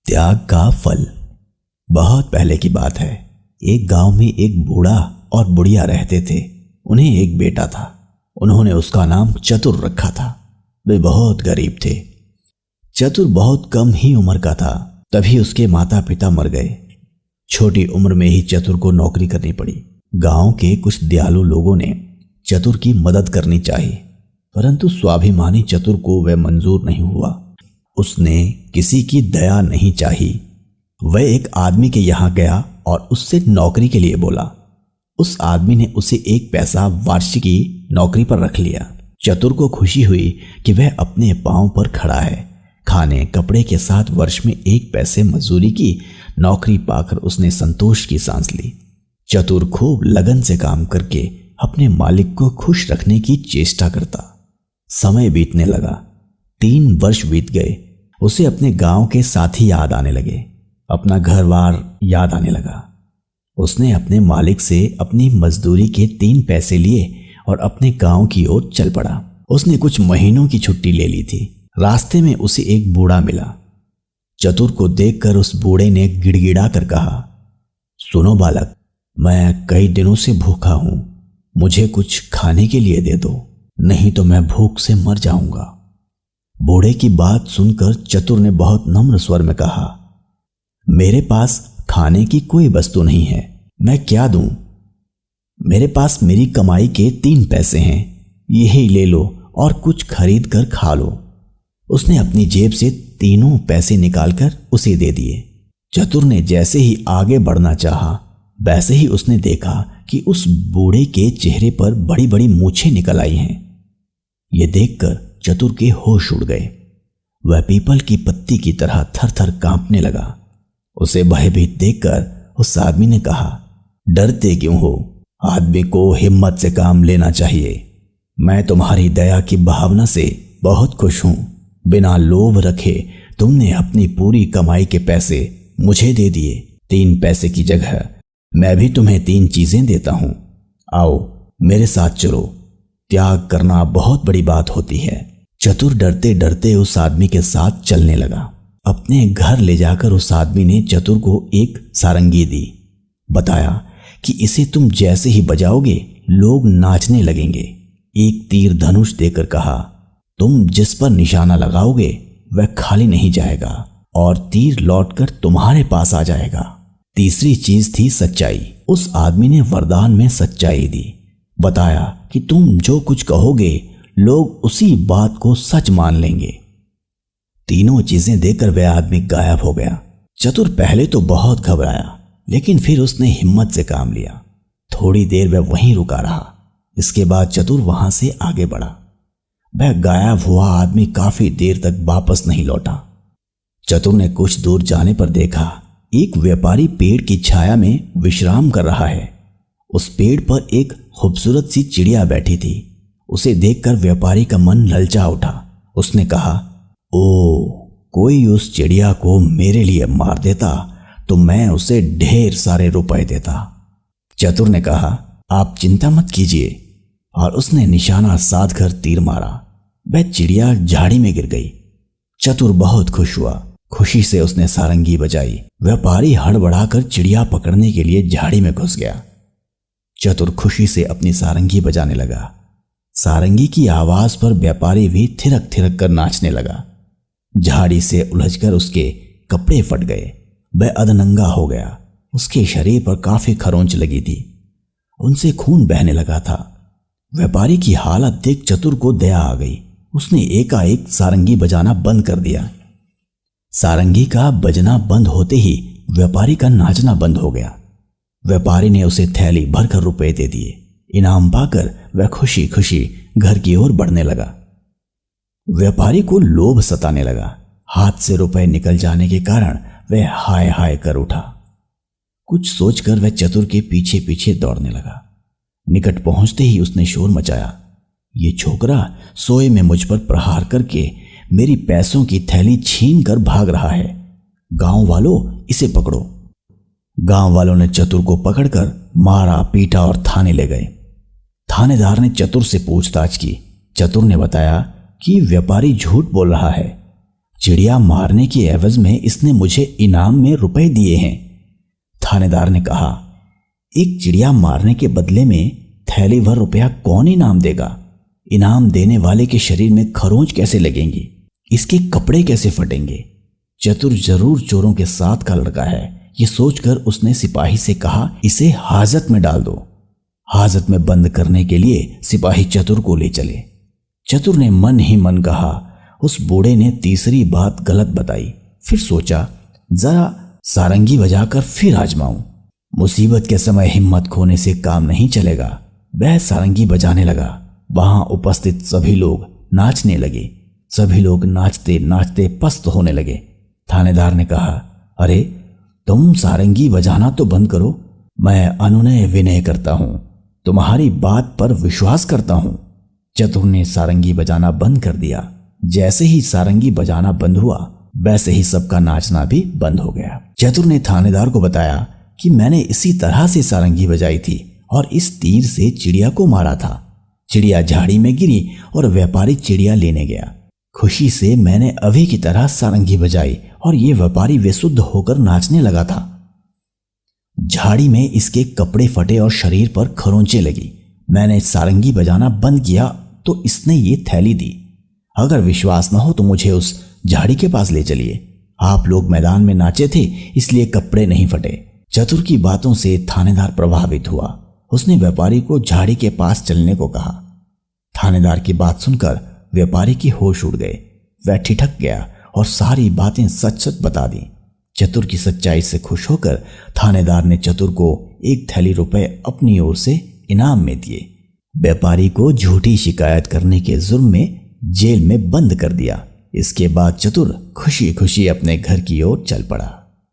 त्याग का फल। बहुत पहले की बात है। एक गांव में एक बूढ़ा और बुढ़िया रहते थे। उन्हें एक बेटा था। उन्होंने उसका नाम चतुर रखा था। वे बहुत गरीब थे। चतुर बहुत कम ही उम्र का था, तभी उसके माता पिता मर गए। छोटी उम्र में ही चतुर को नौकरी करनी पड़ी। गांव के कुछ दयालु लोगों ने चतुर की मदद करनी चाहिए, परंतु स्वाभिमानी चतुर को वह मंजूर नहीं हुआ। उसने किसी की दया नहीं चाही। वह एक आदमी के यहां गया और उससे नौकरी के लिए बोला। उस आदमी ने उसे 1 पैसा वार्षिकी नौकरी पर रख लिया। चतुर को खुशी हुई कि वह अपने पांव पर खड़ा है। खाने कपड़े के साथ वर्ष में 1 पैसे मजदूरी की नौकरी पाकर उसने संतोष की सांस ली। चतुर खूब लगन से काम करके अपने मालिक को खुश रखने की चेष्टा करता। समय बीतने लगा। 3 वर्ष बीत गए। उसे अपने गांव के साथी याद आने लगे। अपना घर-बार याद आने लगा। उसने अपने मालिक से अपनी मजदूरी के 3 पैसे लिए और अपने गांव की ओर चल पड़ा। उसने कुछ महीनों की छुट्टी ले ली थी। रास्ते में उसे एक बूढ़ा मिला। चतुर को देखकर उस बूढ़े ने गिड़गिड़ा कर कहा, सुनो बालक, मैं कई दिनों से भूखा हूं। मुझे कुछ खाने के लिए दे दो, नहीं तो मैं भूख से मर जाऊंगा। बूढ़े की बात सुनकर चतुर ने बहुत नम्र स्वर में कहा, मेरे पास खाने की कोई वस्तु नहीं है, मैं क्या दूं? मेरे पास मेरी कमाई के 3 पैसे हैं, यही ले लो और कुछ खरीद कर खा लो। उसने अपनी जेब से 3 पैसे निकालकर उसे दे दिए। चतुर ने जैसे ही आगे बढ़ना चाहा, वैसे ही उसने देखा कि उस बूढ़े के चेहरे पर बड़ी बड़ी मूछें निकल आई हैं। यह देखकर चतुर के होश उड़ गए। वह पीपल की पत्ती की तरह थर-थर कांपने लगा। उसे भयभीत देखकर उस आदमी ने कहा, डरते क्यों हो? आदमी को हिम्मत से काम लेना चाहिए। मैं तुम्हारी दया की भावना से बहुत खुश हूं। बिना लोभ रखे तुमने अपनी पूरी कमाई के पैसे मुझे दे दिए। 3 पैसे की जगह मैं भी तुम्हें 3 चीजें देता हूं। आओ मेरे साथ चलो। त्याग करना बहुत बड़ी बात होती है। चतुर डरते डरते उस आदमी के साथ चलने लगा। अपने घर ले जाकर उस आदमी ने चतुर को एक सारंगी दी। बताया कि इसे तुम जैसे ही बजाओगे लोग नाचने लगेंगे। एक तीर धनुष देकर कहा, तुम जिस पर निशाना लगाओगे वह खाली नहीं जाएगा और तीर लौटकर तुम्हारे पास आ जाएगा। तीसरी चीज थी सच्चाई। उस आदमी ने वरदान में सच्चाई दी। बताया कि तुम जो कुछ कहोगे लोग उसी बात को सच मान लेंगे। तीनों चीजें देकर वह आदमी गायब हो गया। चतुर पहले तो बहुत घबराया, लेकिन फिर उसने हिम्मत से काम लिया। थोड़ी देर वह वहीं रुका रहा। इसके बाद चतुर वहां से आगे बढ़ा। वह गायब हुआ आदमी काफी देर तक वापस नहीं लौटा। चतुर ने कुछ दूर जाने पर देखा एक व्यापारी पेड़ की छाया में विश्राम कर रहा है। उस पेड़ पर एक खूबसूरत सी चिड़िया बैठी थी। उसे देखकर व्यापारी का मन ललचा उठा। उसने कहा, ओ, कोई उस चिड़िया को मेरे लिए मार देता तो मैं उसे ढेर सारे रुपए देता। चतुर ने कहा, आप चिंता मत कीजिए, और उसने निशाना साधकर तीर मारा। वह चिड़िया झाड़ी में गिर गई। चतुर बहुत खुश हुआ। खुशी से उसने सारंगी बजाई। व्यापारी हड़बड़ाकर चिड़िया पकड़ने के लिए झाड़ी में घुस गया। चतुर खुशी से अपनी सारंगी बजाने लगा। सारंगी की आवाज पर व्यापारी भी थिरक थिरक कर नाचने लगा। झाड़ी से उलझकर उसके कपड़े फट गए। वह अधनंगा हो गया। उसके शरीर पर काफी खरोंच लगी थी। उनसे खून बहने लगा था। व्यापारी की हालत देख चतुर को दया आ गई। उसने एकाएक सारंगी बजाना बंद कर दिया। सारंगी का बजना बंद होते ही व्यापारी का नाचना बंद हो गया। व्यापारी ने उसे थैली भरकर रुपए दे दिए। इनाम पाकर वह खुशी खुशी घर की ओर बढ़ने लगा। व्यापारी को लोभ सताने लगा। हाथ से रुपए निकल जाने के कारण वह हाय हाय कर उठा। कुछ सोचकर वह चतुर के पीछे पीछे दौड़ने लगा। निकट पहुंचते ही उसने शोर मचाया, ये छोकरा सोए में मुझ पर प्रहार करके मेरी पैसों की थैली छीन कर भाग रहा है। गांव वालों, इसे पकड़ो। गांव वालों ने चतुर को पकड़कर मारा, पीटा और थाने ले गए। थानेदार ने चतुर से पूछताछ की। चतुर ने बताया कि व्यापारी झूठ बोल रहा है। चिड़िया मारने के एवज में इसने मुझे इनाम में रुपए दिए हैं। थानेदार ने कहा, एक चिड़िया मारने के बदले में थैली भर रुपया कौन इनाम देगा? इनाम देने वाले के शरीर में खरोंच कैसे लगेंगी? इसके कपड़े कैसे फटेंगे? चतुर जरूर चोरों के साथ का लड़का है। ये सोचकर उसने सिपाही से कहा, इसे हाजत में डाल दो। हाजत में बंद करने के लिए सिपाही चतुर को ले चले। चतुर ने मन ही मन कहा, उस बूढ़े ने तीसरी बात गलत बताई। फिर सोचा, जरा सारंगी बजाकर फिर आजमाऊं। मुसीबत के समय हिम्मत खोने से काम नहीं चलेगा। वह सारंगी बजाने लगा। वहां उपस्थित सभी लोग नाचने लगे। सभी लोग नाचते नाचते पस्त होने लगे। थानेदार ने कहा, अरे तुम सारंगी बजाना तो बंद करो। मैं अनुनय विनय करता हूं, तुम्हारी बात पर विश्वास करता हूं। चतुर ने सारंगी बजाना बंद कर दिया। जैसे ही सारंगी बजाना बंद हुआ, वैसे ही सबका नाचना भी बंद हो गया। चतुर ने थानेदार को बताया कि मैंने इसी तरह से सारंगी बजाई थी और इस तीर से चिड़िया को मारा था। चिड़िया झाड़ी में गिरी और व्यापारी चिड़िया लेने गया। खुशी से मैंने अभी की तरह सारंगी बजाई और ये व्यापारी बेसुध होकर नाचने लगा था। झाड़ी में इसके कपड़े फटे और शरीर पर खरोंचे लगी। मैंने सारंगी बजाना बंद किया तो इसने ये थैली दी। अगर विश्वास न हो तो मुझे उस झाड़ी के पास ले चलिए। आप लोग मैदान में नाचे थे, इसलिए कपड़े नहीं फटे। चतुर की बातों से थानेदार प्रभावित हुआ। उसने व्यापारी को झाड़ी के पास चलने को कहा। थानेदार की बात सुनकर व्यापारी की होश उड़ गए। वह ठिठक गया और सारी बातें सच सच बता दी। चतुर की सच्चाई से खुश होकर थानेदार ने चतुर को एक थैली रुपए अपनी ओर से इनाम में दिए। व्यापारी को झूठी शिकायत करने के जुर्म में जेल में बंद कर दिया। इसके बाद चतुर खुशी खुशी अपने घर की ओर चल पड़ा।